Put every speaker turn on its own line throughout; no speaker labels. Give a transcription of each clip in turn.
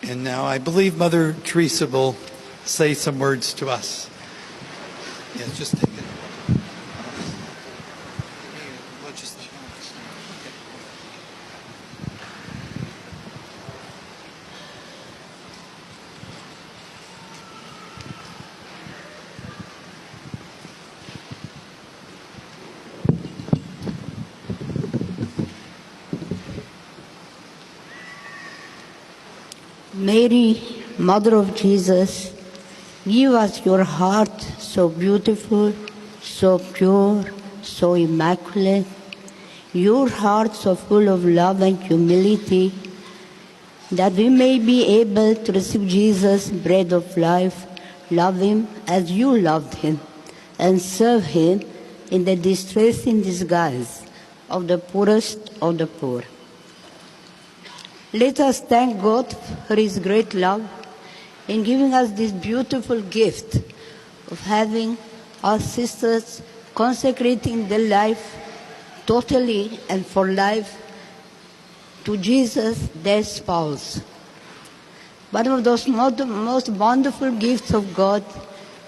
And now I believe Mother Teresa will say some words to us. Yes, just take it.
Mary, Mother of Jesus, give us your heart so beautiful, so pure, so immaculate, your heart so full of love and humility, that we may be able to receive Jesus, bread of life, love him as you loved him, and serve him in the distressing disguise of the poorest of the poor. Let us thank God for his great love in giving us this beautiful gift of having our sisters consecrating their life totally and for life to Jesus, their spouse. One of those most wonderful gifts of God,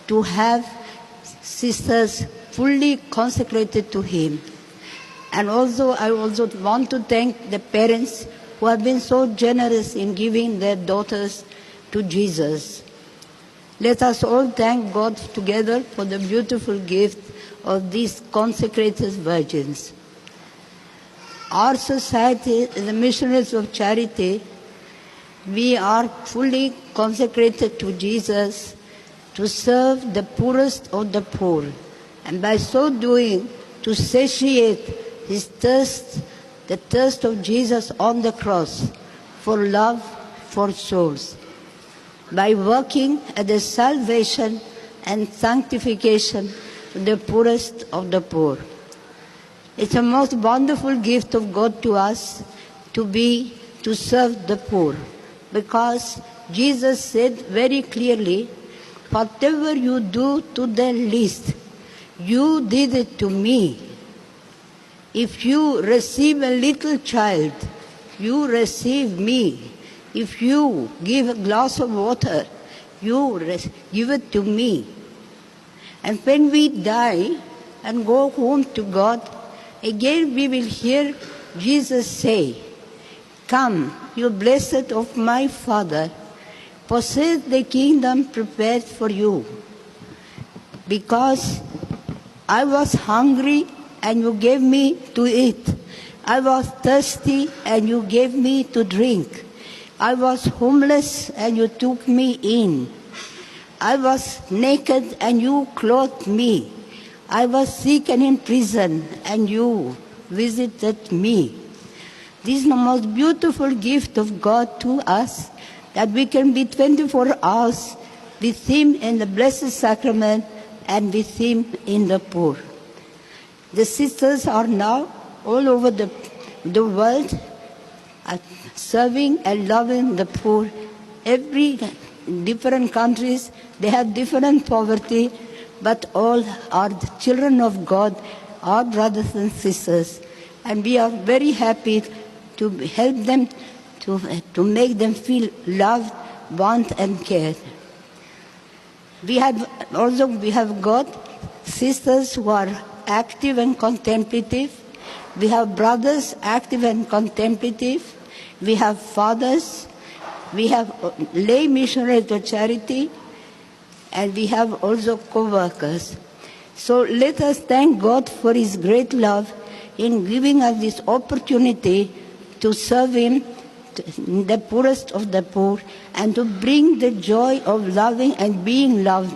to have sisters fully consecrated to him. And also, I also want to thank the parents who have been so generous in giving their daughters to Jesus. Let us all thank God together for the beautiful gift of these consecrated virgins. Our society, the Missionaries of Charity, we are fully consecrated to Jesus to serve the poorest of the poor, and by so doing to satiate his thirst, the thirst of Jesus on the cross for love for souls, by working at the salvation and sanctification of the poorest of the poor. It's a most wonderful gift of God to us to serve the poor, because Jesus said very clearly, whatever you do to the least, you did it to me. If you receive a little child, you receive me. If you give a glass of water, you give it to me. And when we die and go home to God, again we will hear Jesus say, "Come, you blessed of my Father, possess the kingdom prepared for you. Because I was hungry and you gave me to eat. I was thirsty and you gave me to drink. I was homeless and you took me in. I was naked and you clothed me. I was sick and in prison and you visited me." This is the most beautiful gift of God to us, that we can be 24 hours with him in the Blessed Sacrament and with him in the poor. The sisters are now all over the world serving and loving the poor. Every different countries, they have different poverty, but all are the children of God, our brothers and sisters. And we are very happy to help them, to make them feel loved, wanted and cared. We have got sisters who are active and contemplative. We have brothers active and contemplative. We have fathers. We have lay missionaries of charity. And we have also co-workers. So let us thank God for his great love in giving us this opportunity to serve him, the poorest of the poor, and to bring the joy of loving and being loved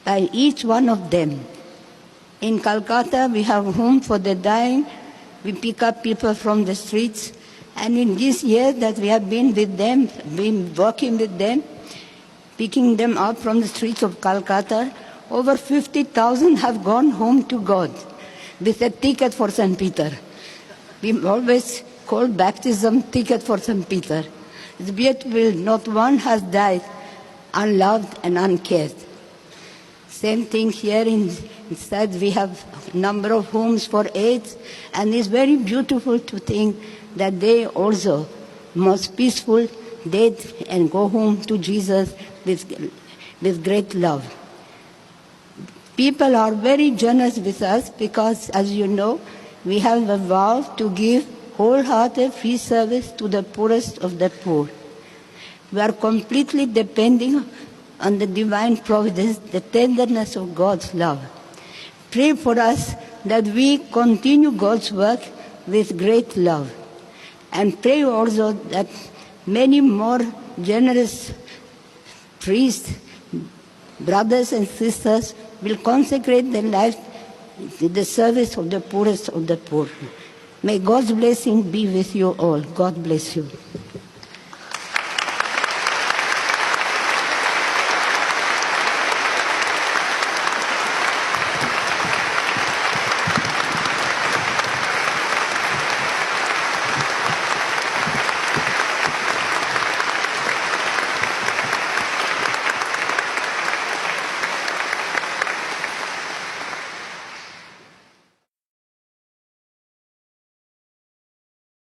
by each one of them. In Calcutta, we have home for the dying. We pick up people from the streets. And in this year that we have been with them, been working with them, picking them up from the streets of Calcutta, over 50,000 have gone home to God with a ticket for St. Peter. We always call baptism ticket for St. Peter. It's beautiful. Not one has died unloved and uncared. Same thing here instead we have a number of homes for AIDS, and it's very beautiful to think that they also most peaceful dead and go home to Jesus with great love. People are very generous with us because, as you know, we have a vow to give wholehearted free service to the poorest of the poor. We are completely depending on the divine providence, the tenderness of God's love. Pray for us that we continue God's work with great love. And pray also that many more generous priests, brothers and sisters will consecrate their life to the service of the poorest of the poor. May God's blessing be with you all. God bless you.